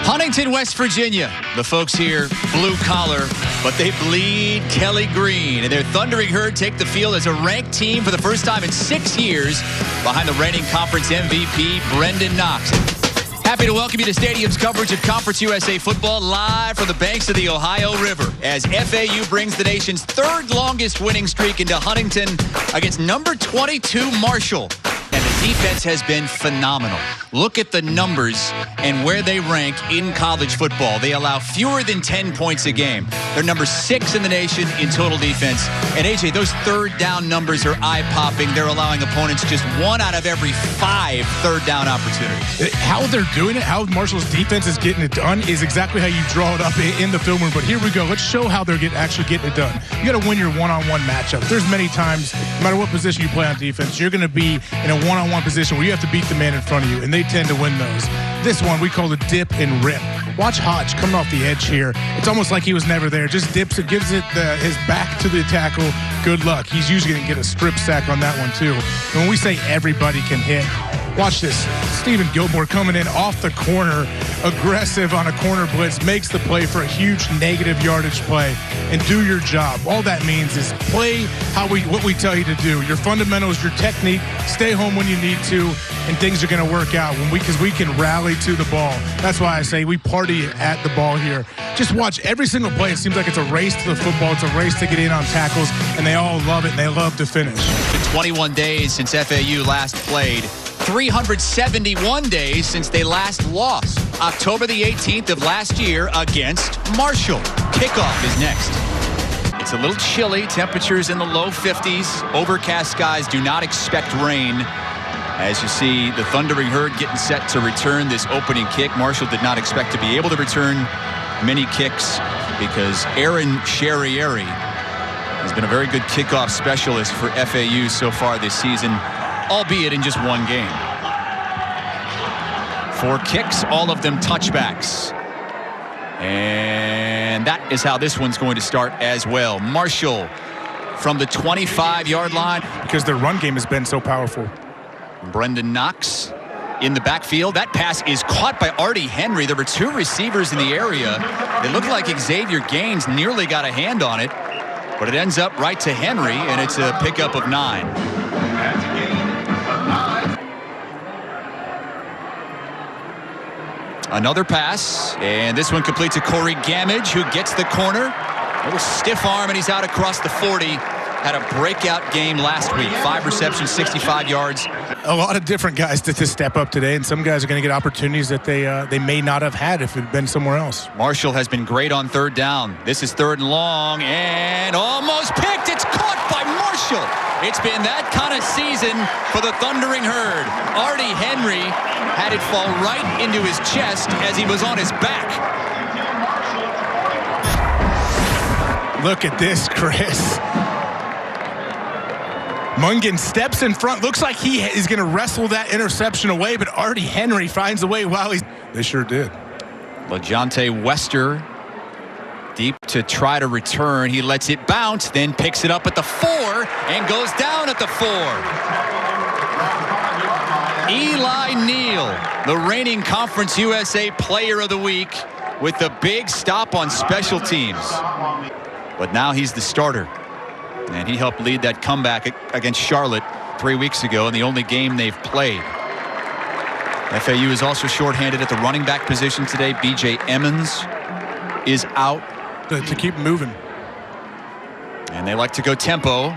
Huntington, West Virginia. The folks here, blue collar, but they bleed Kelly green. And their Thundering Herd take the field as a ranked team for the first time in 6 years behind the reigning conference MVP, Brendan Knox. Happy to welcome you to Stadium's coverage of Conference USA football live from the banks of the Ohio River as FAU brings the nation's third longest winning streak into Huntington against number 22 Marshall. And the defense has been phenomenal. Look at the numbers and where they rank in college football. They allow fewer than 10 points a game. They're number 6 in the nation in total defense. And AJ, those third down numbers are eye-popping. They're allowing opponents just 1 out of every 5 third down opportunities. How they're doing it, how Marshall's defense is getting it done is exactly how you draw it up in the film room. But here we go. Let's show how they're actually getting it done. You got to win your one-on-one matchup. There's many times, no matter what position you play on defense, you're going to be in a one-on-one position where you have to beat the man in front of you, and they tend to win those. This one we call the dip and rip. Watch Hodge coming off the edge here. It's almost like he was never there. Just dips it, gives it his back to the tackle. Good luck. He's usually going to get a strip sack on that one too. And when we say everybody can hit, watch this. Stephen Gilmore coming in off the corner, aggressive on a corner blitz, makes the play for a huge negative yardage play, and do your job. All that means is play what we tell you to do. Your fundamentals, your technique, stay home when you need to, and things are going to work out because we can rally to the ball. That's why I say we party at the ball here. Just watch every single play. It seems like it's a race to the football. It's a race to get in on tackles, and they all love it, and they love to finish. It's been 21 days since FAU last played. 371 days since they last lost. October the 18th of last year against Marshall. Kickoff is next. It's a little chilly. Temperatures in the low 50s. Overcast skies. Do not expect rain. As you see, the Thundering Herd getting set to return this opening kick. Marshall did not expect to be able to return many kicks because Aaron Sherrieri has been a very good kickoff specialist for FAU so far this season, albeit in just 1 game. 4 kicks, all of them touchbacks. And that is how this one's going to start as well. Marshall from the 25-yard line. Because their run game has been so powerful. Brendan Knox in the backfield. That pass is caught by Artie Henry. There were 2 receivers in the area. It looked like Xavier Gaines nearly got a hand on it, but it ends up right to Henry, and it's a pickup of 9. Another pass, and this one complete to Corey Gamage, who gets the corner. A little stiff arm, and he's out across the 40. Had a breakout game last week. 5 receptions, 65 yards. A lot of different guys to step up today, and some guys are going to get opportunities that they may not have had if it had been somewhere else. Marshall has been great on third down. This is 3rd and long, and almost picked. It's caught by Marshall. It's been that kind of season for the Thundering Herd. Artie Henry had it fall right into his chest as he was on his back. Look at this, Chris. Mungan steps in front. Looks like he is going to wrestle that interception away, but Artie Henry finds a way while he's... They sure did. LaJonte Wester deep to try to return. He lets it bounce, then picks it up at the 4 and goes down at the 4. Eli Neal, the reigning Conference USA Player of the Week, with the big stop on special teams. But now he's the starter. And he helped lead that comeback against Charlotte 3 weeks ago in the only game they've played. FAU is also shorthanded at the running back position today. B.J. Emmons is out. To keep moving. And they like to go tempo.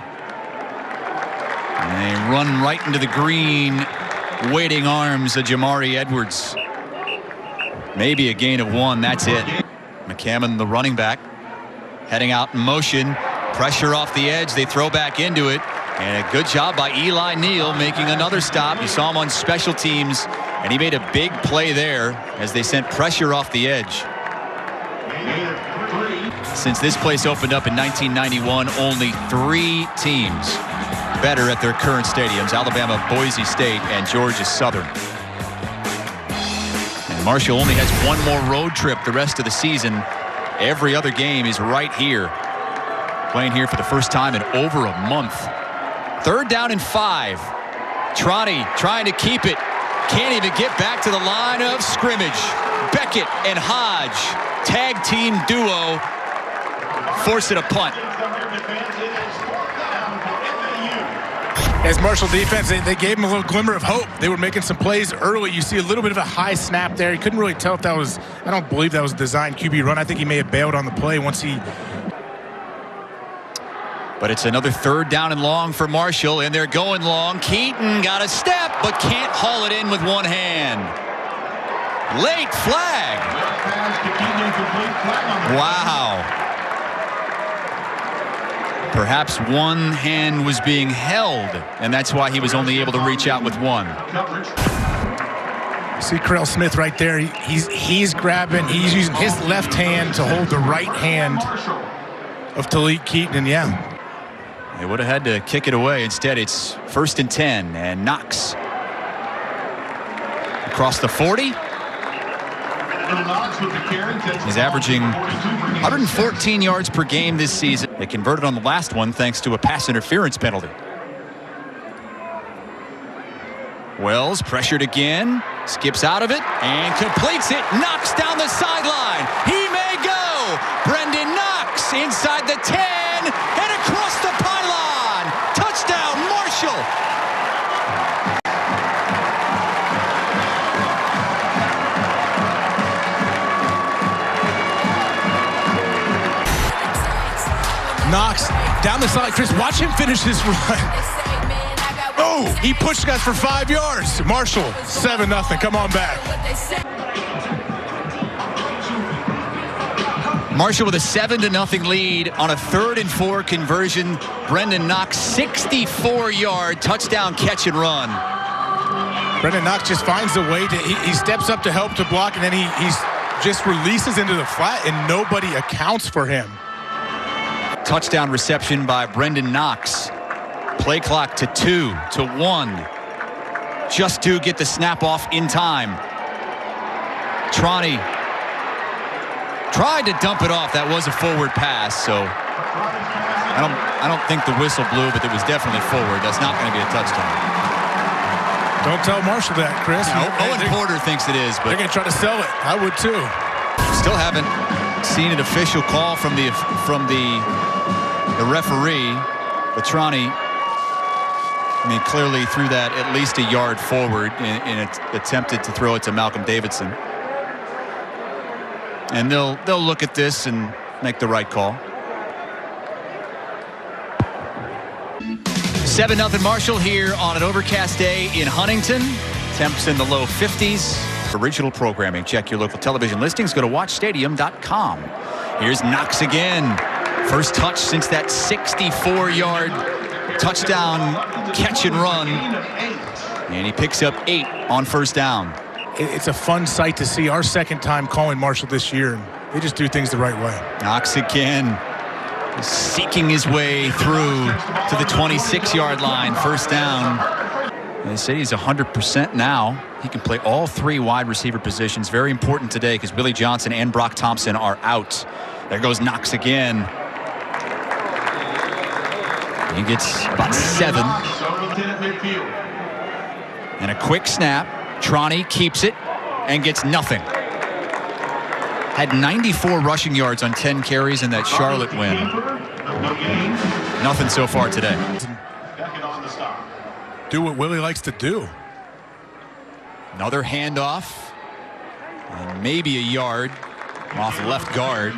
And they run right into the green, waiting arms of Jamari Edwards. Maybe a gain of 1, that's it. McCammon, the running back, heading out in motion. Pressure off the edge. They throw back into it. And a good job by Eli Neal making another stop. You saw him on special teams, and he made a big play there as they sent pressure off the edge. Since this place opened up in 1991, only 3 teams better at their current stadiums: Alabama, Boise State, and Georgia Southern. And Marshall only has 1 more road trip the rest of the season. Every other game is right here. Playing here for the first time in over a month. 3rd down and 5. Trotty trying to keep it. Can't even get back to the line of scrimmage. Beckett and Hodge, tag team duo, force it a punt. As Marshall defense, they gave him a little glimmer of hope. They were making some plays early. You see a little bit of a high snap there. You couldn't really tell if that was, I don't believe that was a designed QB run. I think he may have bailed on the play once he. But it's another 3rd down and long for Marshall, and they're going long. Keaton got a step, but can't haul it in with one hand. Late flag. Wow. Perhaps one hand was being held, and that's why he was only able to reach out with one. See Carell Smith right there. He's grabbing. He's using his left hand to hold the right hand of Talik Keaton, and yeah. They would have had to kick it away. Instead, it's 1st and 10, and Knox across the 40. He's averaging 114 yards per game this season. They converted on the last one thanks to a pass interference penalty. Wells pressured again, skips out of it, and completes it. Knox down the sideline. He may go. Brendan Knox inside the 10 and across the pylon. Touchdown, Marshall. Knox down the side. Chris, watch him finish this run. Oh, he pushed guys for 5 yards. Marshall, 7-0. Come on back. Marshall with a 7-0 lead on a 3rd and 4 conversion. Brendan Knox, 64-yard touchdown catch and run. Brendan Knox just finds a way to, he steps up to help to block, and then he just releases into the flat, and nobody accounts for him. Touchdown reception by Brendan Knox. Play clock to 2 to 1. Just to get the snap off in time. Troney tried to dump it off. That was a forward pass, so I don't think the whistle blew, but it was definitely forward. That's not going to be a touchdown. Don't tell Marshall that, Chris. No, Owen Porter thinks it is, but they're going to try to sell it. I would too. Still haven't seen an official call from the referee. But Troney, I mean, clearly threw that at least a yard forward and attempted to throw it to Malcolm Davidson. And they'll look at this and make the right call. 7-0 Marshall here on an overcast day in Huntington. Temps in the low 50s. Original programming. Check your local television listings. Go to watchstadium.com. Here's Knox again. First touch since that 64-yard touchdown catch and run. And he picks up 8 on 1st down. It's a fun sight to see. Our 2nd time calling Marshall this year. They just do things the right way. Knox again, seeking his way through to the 26-yard line. 1st down. They say he's 100% now. He can play all 3 wide receiver positions. Very important today because Willie Johnson and Brock Thompson are out. There goes Knox again. He gets about 7. And a quick snap. Troney keeps it and gets nothing. Had 94 rushing yards on 10 carries in that Charlotte win. Nothing so far today. Do what Willie likes to do. Another handoff. And maybe a yard off left guard.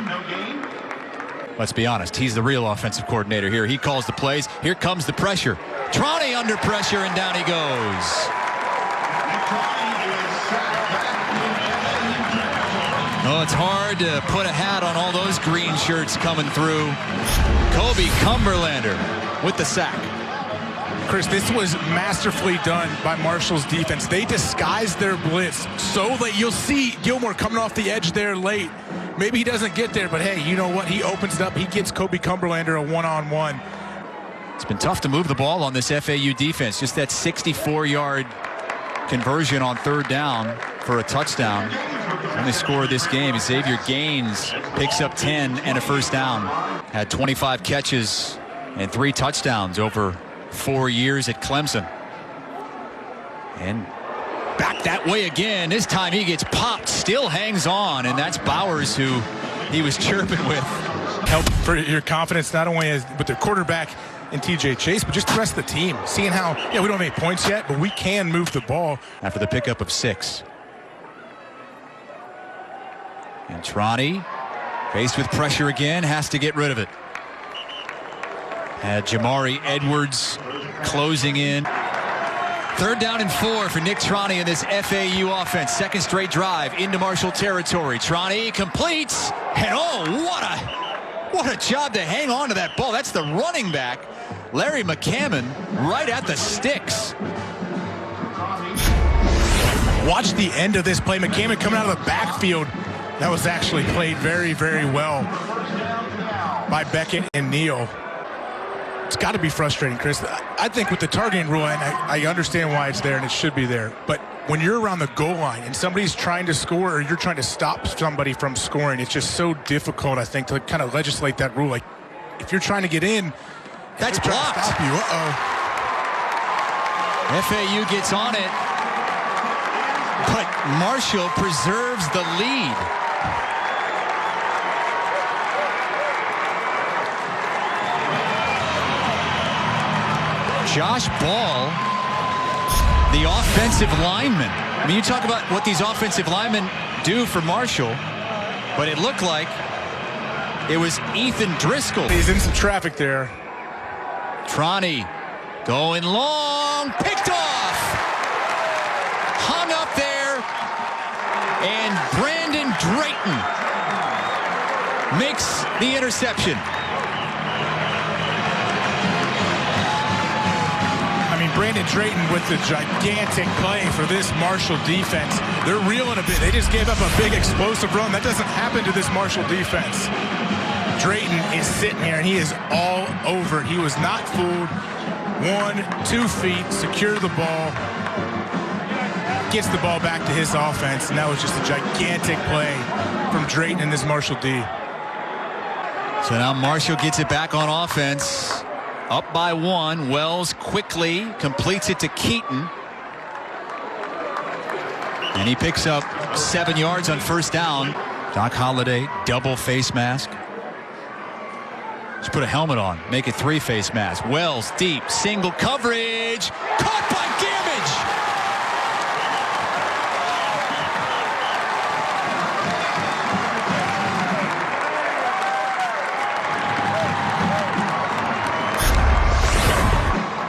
Let's be honest, he's the real offensive coordinator here. He calls the plays. Here comes the pressure. Troney under pressure, and down he goes. Oh, it's hard to put a hat on all those green shirts coming through. Kobe Cumberlander with the sack. Chris, this was masterfully done by Marshall's defense. They disguised their blitz so that you'll see Gilmore coming off the edge there late. Maybe he doesn't get there, but hey, you know what? He opens it up. He gives Kobe Cumberlander a one-on-one. It's been tough to move the ball on this FAU defense. Just that 64-yard conversion on 3rd down for a touchdown. When they scored this game, Xavier Gaines picks up 10 and a 1st down. Had 25 catches and 3 touchdowns over 4 years at Clemson. And Back that way again. This time he gets popped, still hangs on, and that's Bowers who he was chirping with. Help for your confidence, not only with the quarterback and TJ Chase, but just the rest of the team. Seeing how, we don't have any points yet, but we can move the ball. After the pickup of 6. And Trani, faced with pressure again, has to get rid of it. Had Jamari Edwards closing in. 3rd down and 4 for Nick Trani in this FAU offense. 2nd straight drive into Marshall territory. Trani completes, and what a job to hang on to that ball. That's the running back, Larry McCammon, right at the sticks. Watch the end of this play. McCammon coming out of the backfield. That was actually played very, very well by Beckett and Neal. It's got to be frustrating, Chris. I think with the targeting rule, and I understand why it's there and it should be there, but when you're around the goal line and somebody's trying to score or you're trying to stop somebody from scoring, it's just so difficult, I think, to kind of legislate that rule. Like, if you're trying to get in, that's blocked. Stop you. FAU gets on it, but Marshall preserves the lead. Josh Ball, the offensive lineman. I mean, you talk about what these offensive linemen do for Marshall, but it looked like it was Ethan Driscoll. He's in some traffic there. Trani going long, picked off, hung up there, and Brandon Drayton makes the interception. Brandon Drayton with the gigantic play for this Marshall defense. They're reeling a bit. They just gave up a big explosive run. That doesn't happen to this Marshall defense. Drayton is sitting here, and he is all over. He was not fooled. 1, 2 feet, secure the ball, gets the ball back to his offense, and that was just a gigantic play from Drayton and this Marshall D. So now Marshall gets it back on offense. Up by 1. Wells quickly completes it to Keaton. And he picks up 7 yards on 1st down. Doc Holliday, double face mask. Just put a helmet on, make it 3 face mask. Wells deep, single coverage, caught by Gamage.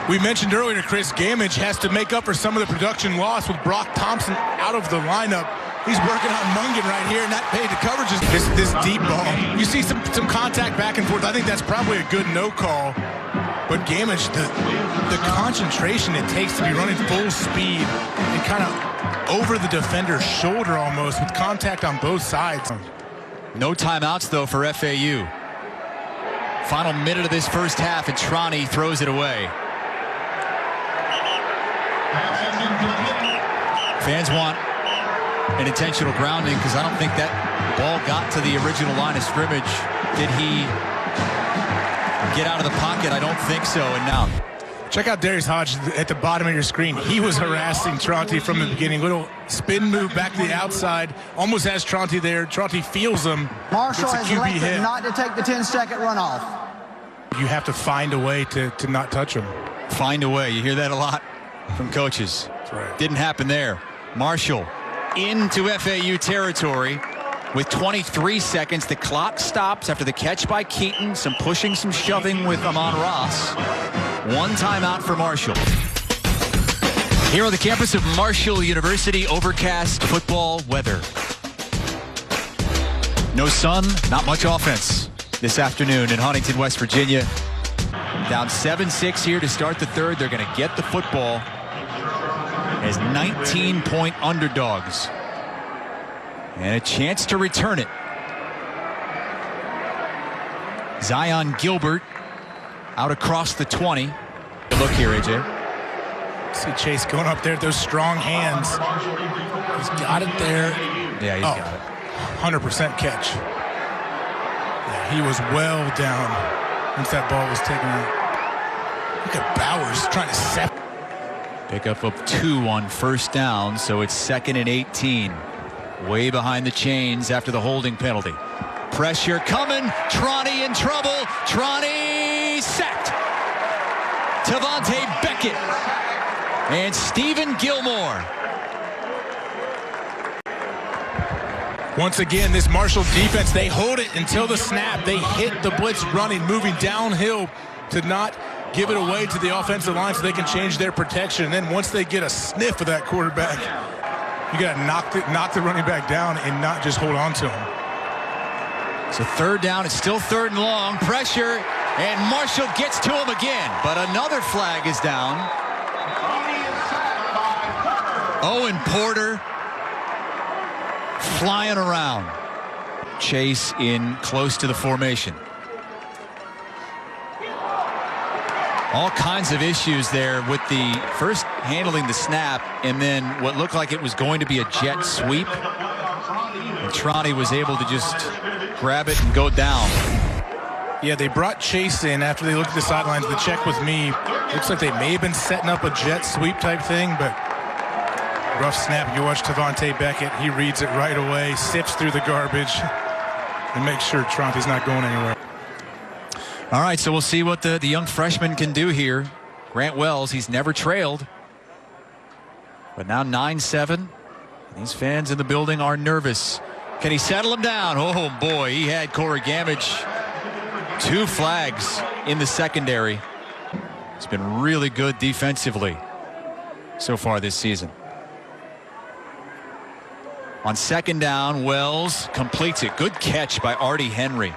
We mentioned earlier, Chris, Gamage has to make up for some of the production loss with Brock Thompson out of the lineup. He's working on Mungan right here, and that paid the coverages. This deep ball. You see some contact back and forth. I think that's probably a good no call. But Gamage, the concentration it takes to be running full speed and kind of over the defender's shoulder almost with contact on both sides. No timeouts, though, for FAU. Final minute of this first half, and Trani throws it away. Fans want an intentional grounding because I don't think that ball got to the original line of scrimmage. Did he get out of the pocket? I don't think so. And now check out Darius Hodge at the bottom of your screen. He was harassing Tronti from the beginning. Little spin move back to the outside. Almost has Tronti there. Tronti feels him. Marshall has elected not to take the 10-second runoff. You have to find a way to not touch him. Find a way. You hear that a lot from coaches. That's right. Didn't happen there. Marshall into FAU territory with 23 seconds. The clock stops after the catch by Keaton. Some pushing, some shoving with Amon Ross. 1 timeout for Marshall. Here on the campus of Marshall University, overcast football weather. No sun, not much offense this afternoon in Huntington, West Virginia. Down 7-6 here to start the 3rd. They're going to get the football as 19-point underdogs. And a chance to return it. Zion Gilbert out across the 20. Look here, AJ. See Chase going up there with those strong hands. He's got it there. Yeah, he's got it. 100% catch. Yeah, he was well down once that ball was taken out. Look at Bowers trying to set. Pickup of 2 on first down, so it's 2nd and 18. Way behind the chains after the holding penalty. Pressure coming. Tronny in trouble. Tronny sacked. Tavante Beckett and Stephen Gilmore. Once again, this Marshall defense, they hold it until the snap. They hit the blitz running, moving downhill to not give it away to the offensive line so they can change their protection. And then once they get a sniff of that quarterback, you got to knock the running back down and not just hold on to him. So 3rd down, it's still 3rd and long. Pressure, and Marshall gets to him again. But another flag is down. Owen Porter flying around. Chase in close to the formation. All kinds of issues there with the first handling the snap and then what looked like it was going to be a jet sweep. And Tronny was able to just grab it and go down. Yeah, they brought Chase in after they looked at the sidelines to check with me. Looks like they may have been setting up a jet sweep type thing, but rough snap. You watch Tavante Beckett. He reads it right away, sifts through the garbage, and makes sure Tronte's not going anywhere. All right, so we'll see what the young freshman can do here. Grant Wells, he's never trailed. But now 9-7. These fans in the building are nervous. Can he settle him down? Oh, boy, he had Corey Gamage. 2 flags in the secondary. It's been really good defensively so far this season. On 2nd down, Wells completes it. Good catch by Artie Henry.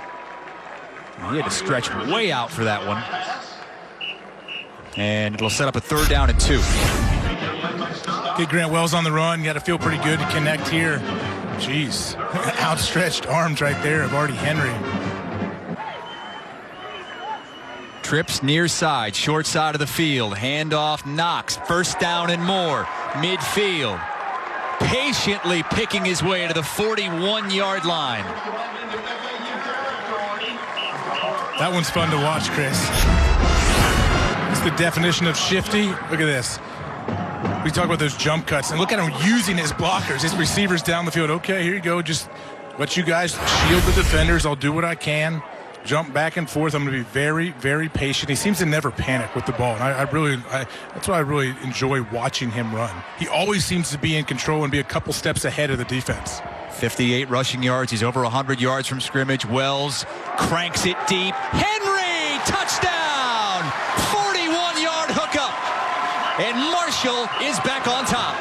He had to stretch way out for that one. And it'll set up a 3rd down and 2. Get Grant Wells on the run. You got to feel pretty good to connect here. Jeez. Outstretched arms right there of Artie Henry. Trips near side, short side of the field. Handoff, Knox. 1st down and more. Midfield. Patiently picking his way to the 41-yard line. That one's fun to watch, Chris. It's the definition of shifty. Look at this. We talk about those jump cuts, and look at him using his blockers, his receivers down the field. Okay, here you go. Just let you guys shield the defenders. I'll do what I can. Jump back and forth. I'm going to be very, very patient. He seems to never panic with the ball, and that's why I really enjoy watching him run. He always seems to be in control and be a couple steps ahead of the defense. 58 rushing yards. He's over 100 yards from scrimmage. Wells cranks it deep. Henry, touchdown! 41-yard hookup. And Marshall is back on top.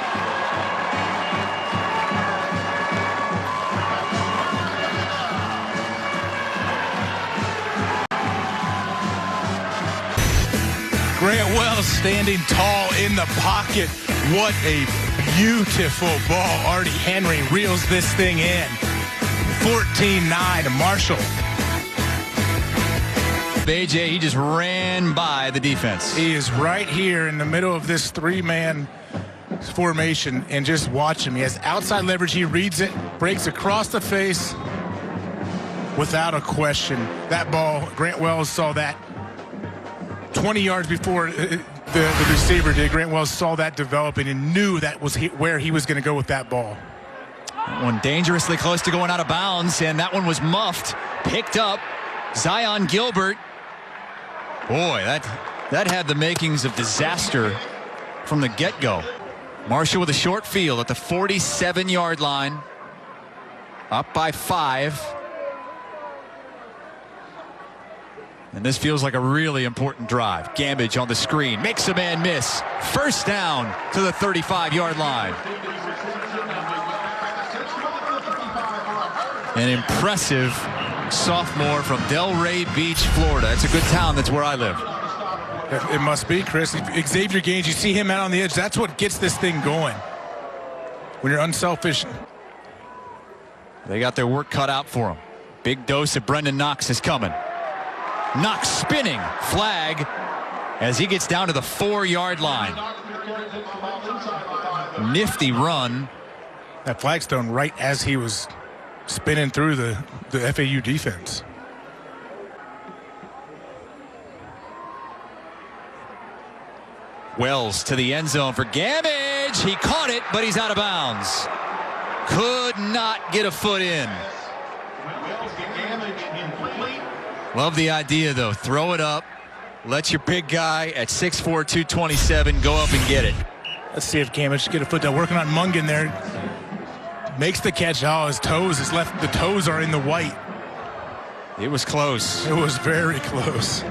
Grant Wells standing tall in the pocket. What a beautiful ball. Artie Henry reels this thing in. 14-9 Marshall. AJ, he just ran by the defense. He is right here in the middle of this 3-man formation, and just watch him. He has outside leverage. He reads it, breaks across the face without a question. That ball, Grant Wells saw that 20 yards before the receiver did. Grant Wells saw that developing and knew that was where he was going to go with that ball. That one dangerously close to going out of bounds, and that one was muffed. Picked up. Zion Gilbert. Boy, that had the makings of disaster from the get-go. Marshall with a short field at the 47-yard line. Up by 5. And this feels like a really important drive. Gamage on the screen. Makes a man miss. 1st down to the 35-yard line. An impressive sophomore from Delray Beach, Florida. It's a good town. That's where I live. It must be, Chris. Xavier Gaines, you see him out on the edge. That's what gets this thing going. When you're unselfish. They got their work cut out for them. Big dose of Brendan Knox is coming. Knox spinning. Flag as he gets down to the 4-yard line. Nifty run. That flag's thrown right as he was spinning through the FAU defense. Wells to the end zone for Gamage. He caught it, but he's out of bounds. Could not get a foot in. Love the idea, though. Throw it up. Let your big guy at 6'4", 227 go up and get it. Let's see if Gamage can get a foot down. Working on Mungan there. Makes the catch. Oh, his toes. The toes are in the white. It was close. It was very close.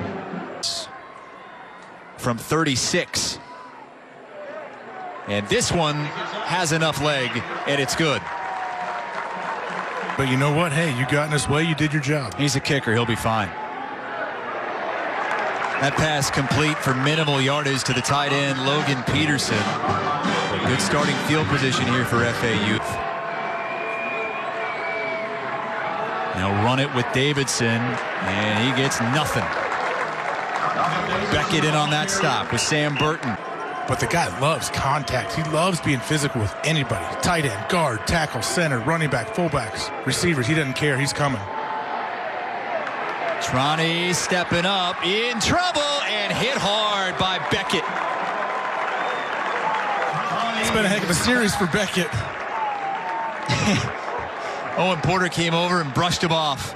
From 36. And this one has enough leg, and it's good. But you know what? Hey, you got in his way. You did your job. He's a kicker. He'll be fine. That pass complete for minimal yardage to the tight end, Logan Peterson. Good starting field position here for FAU. Now run it with Davidson, and he gets nothing. Beckett in on that stop with Sam Burton. But the guy loves contact. He loves being physical with anybody. Tight end, guard, tackle, center, running back, fullbacks, receivers. He doesn't care. He's coming. Tronny stepping up, in trouble, and hit hard by Beckett. It's been a heck of a series for Beckett. Owen Porter came over and brushed him off.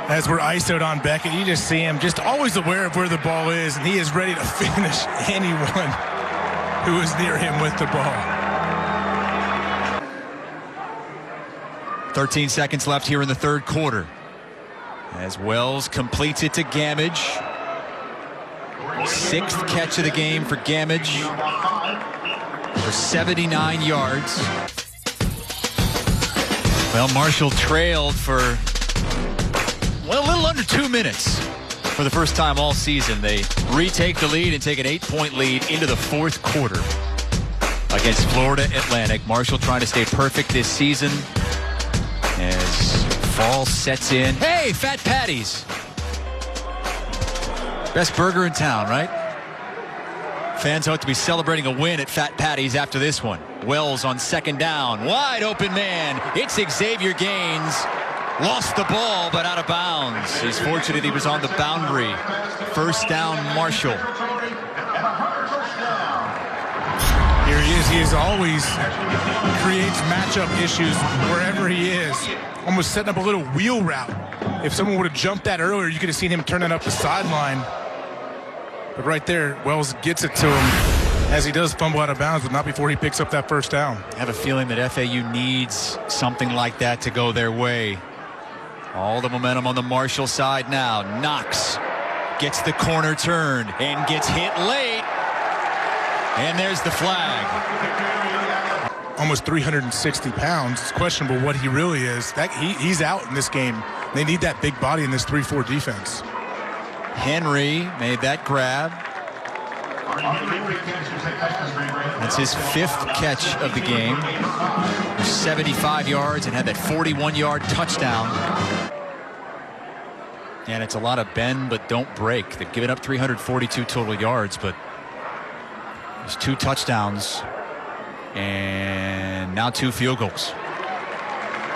As we're ISO'd on Beckett, you just see him just always aware of where the ball is, and he is ready to finish anyone who is near him with the ball. 13 seconds left here in the third quarter. As Wells completes it to Gamage. 6th catch of the game for Gamage for 79 yards. Well, Marshall trailed for, well, a little under 2 minutes for the first time all season. They retake the lead and take an 8-point lead into the fourth quarter against Florida Atlantic. Marshall trying to stay perfect this season as fall sets in. Hey, Fat Patty's. Best burger in town, right? Fans ought to be celebrating a win at Fat Patty's after this one. Wells on second down. Wide open man. It's Xavier Gaines. Lost the ball, but out of bounds. He's fortunate he was on the boundary. First down, Marshall. Here he is. He is always creates matchup issues wherever he is. Almost setting up a little wheel route. If someone would have jumped that earlier, you could have seen him turning up the sideline. But right there, Wells gets it to him as he does fumble out of bounds, but not before he picks up that first down. I have a feeling that FAU needs something like that to go their way. All the momentum on the Marshall side now. Knox gets the corner turn and gets hit late. And there's the flag. Almost 360 pounds. It's questionable what he really is. He's out in this game. They need that big body in this 3-4 defense. Henry made that grab. That's his 5th catch of the game. 75 yards and had that 41-yard touchdown. And it's a lot of bend but don't break. They've given up 342 total yards, but there's 2 touchdowns and now 2 field goals.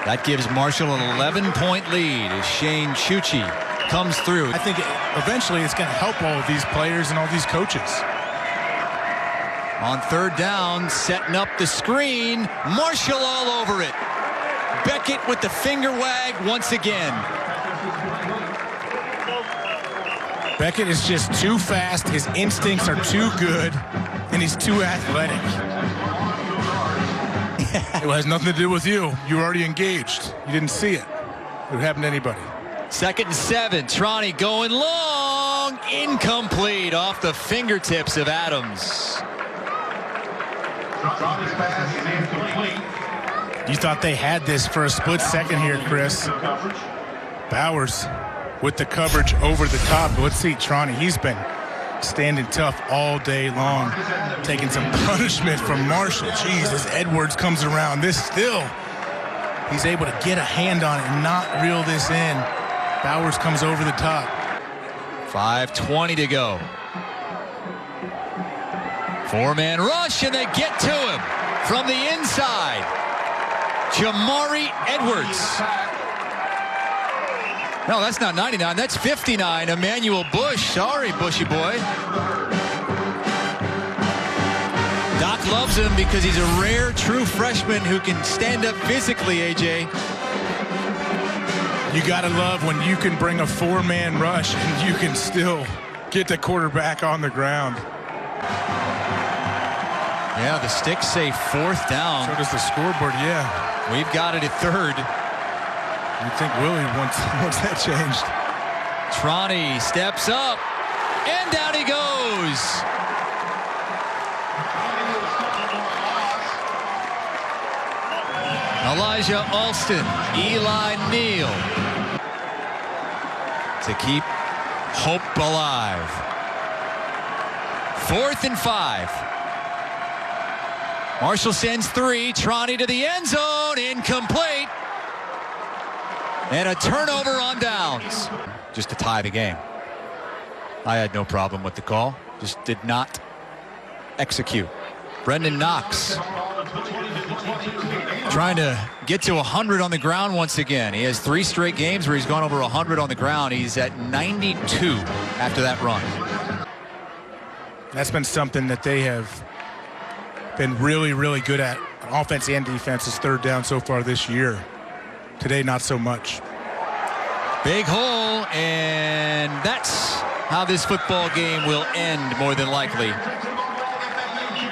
That gives Marshall an 11-point lead as Shane Chuchi comes through. I think eventually it's going to help all of these players and all these coaches. On third down, setting up the screen. Marshall all over it. Beckett with the finger wag once again. Beckett is just too fast. His instincts are too good, and he's too athletic. It has nothing to do with you. You were already engaged. You didn't see it. It would happen to anybody. 2nd and 7. Tronny going long. Incomplete off the fingertips of Adams. You thought they had this for a split second here, Chris. Bowers with the coverage over the top. Let's see Tronny. He's been standing tough all day long, taking some punishment from Marshall. Jeez, as Edwards comes around, he's able to get a hand on it and not reel this in. Bowers comes over the top. 5:20 to go. 4-man rush, and they get to him from the inside. Jamari Edwards. No, that's not 99. That's 59. Emmanuel Bush. Sorry, Bushy boy. Doc loves him because he's a rare, true freshman who can stand up physically, AJ. You got to love when you can bring a four-man rush and you can still get the quarterback on the ground. Yeah, the sticks say 4th down. So does the scoreboard, yeah. We've got it at 3rd. You'd think Willie wants that changed. Tronny steps up, and down he goes. Elijah Alston, Eli Neal to keep hope alive. 4th and 5. Marshall sends 3. Tronny to the end zone, incomplete. And a turnover on downs. Just to tie the game. I had no problem with the call. Just did not execute. Brendan Knox trying to get to 100 on the ground once again. He has 3 straight games where he's gone over 100 on the ground. He's at 92 after that run. That's been something that they have been really, really good at on offense and defense. Is 3rd down so far this year. Today, not so much. Big hole, and that's how this football game will end, more than likely.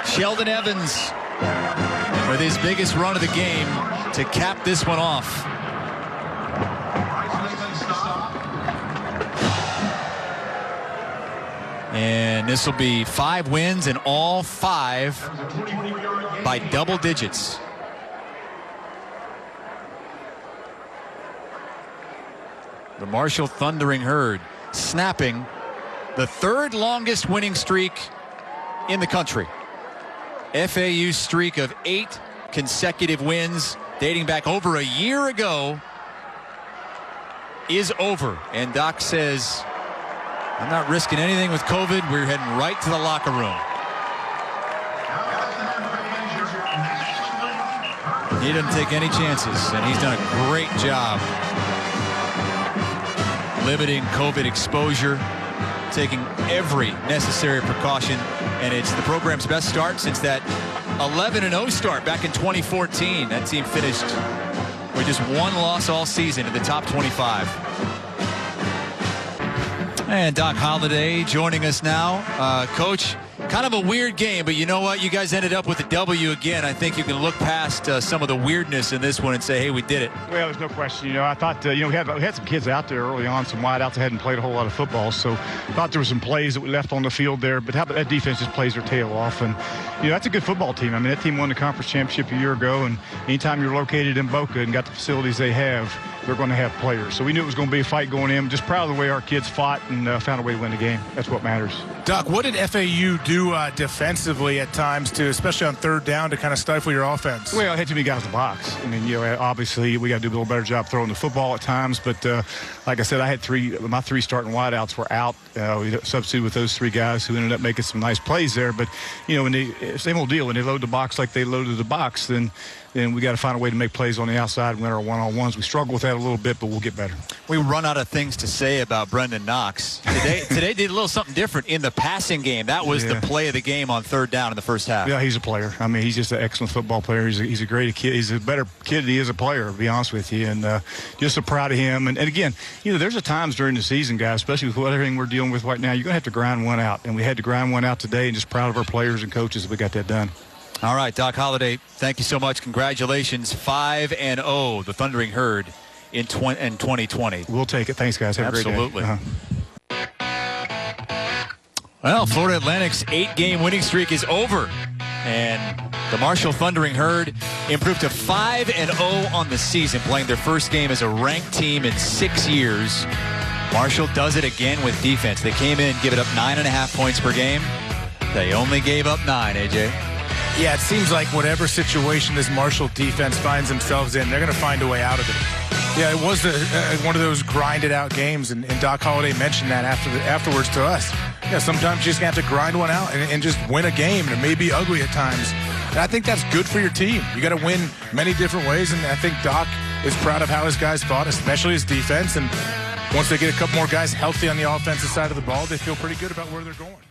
Sheldon Evans with his biggest run of the game to cap this one off. And this will be 5 wins, and all 5 by double digits. The Marshall Thundering Herd snapping the 3rd longest winning streak in the country. FAU's streak of 8 consecutive wins dating back over a year ago is over. And Doc says, I'm not risking anything with COVID. We're heading right to the locker room. He doesn't take any chances, and he's done a great job limiting COVID exposure, taking every necessary precaution, and it's the program's best start since that 11-0 start back in 2014. That team finished with just 1 loss all season in the top 25. And Doc Holliday joining us now. Coach, kind of a weird game, but you know what? You guys ended up with a W again. I think you can look past some of the weirdness in this one and say, hey, we did it. Well, there's no question. You know, I thought, we had some kids out there early on, some wideouts that hadn't played a whole lot of football, so I thought there were some plays that we left on the field there, but how about that defense just plays their tail off, and, that's a good football team. I mean, that team won the conference championship a year ago, and anytime you're located in Boca and got the facilities they have, they're going to have players. So we knew it was going to be a fight going in. Just proud of the way our kids fought and found a way to win the game. That's what matters. Doc, what did FAU do defensively at times, especially on 3rd down, to kind of stifle your offense? Well, I had too many guys in the box. I mean, obviously we got to do a little better job throwing the football at times. But like I said, I had my 3 starting wideouts were out. We substituted with those 3 guys who ended up making some nice plays there. But, same old deal. When they load the box like they loaded the box, then we got to find a way to make plays on the outside and win our one-on-ones. We struggle with that a little bit, but we'll get better. We run out of things to say about Brendan Knox. Today did a little something different in the passing game. That was the play of the game on 3rd down in the first half. Yeah, he's a player. I mean, he's just an excellent football player. He's a great kid. He's a better kid than he is a player, to be honest with you. And just so proud of him. And again, there's a times during the season, guys, especially with everything we're dealing with right now, you're going to have to grind one out. And we had to grind one out today, and just proud of our players and coaches that we got that done. All right, Doc Holliday, thank you so much. Congratulations, 5-0, the Thundering Herd in 2020. We'll take it. Thanks, guys. Have Absolutely. a great day. Well, Florida Atlantic's 8-game winning streak is over, and the Marshall Thundering Herd improved to 5-0 on the season, playing their first game as a ranked team in 6 years. Marshall does it again with defense. They came in, give it up 9.5 points per game. They only gave up 9, AJ. Yeah, it seems like whatever situation this Marshall defense finds themselves in, they're going to find a way out of it. Yeah, it was one of those grinded-out games, and Doc Holliday mentioned that afterwards to us. Yeah, sometimes you just have to grind one out and just win a game, and it may be ugly at times. And I think that's good for your team. You got to win many different ways, and I think Doc is proud of how his guys fought, especially his defense. And once they get a couple more guys healthy on the offensive side of the ball, they feel pretty good about where they're going.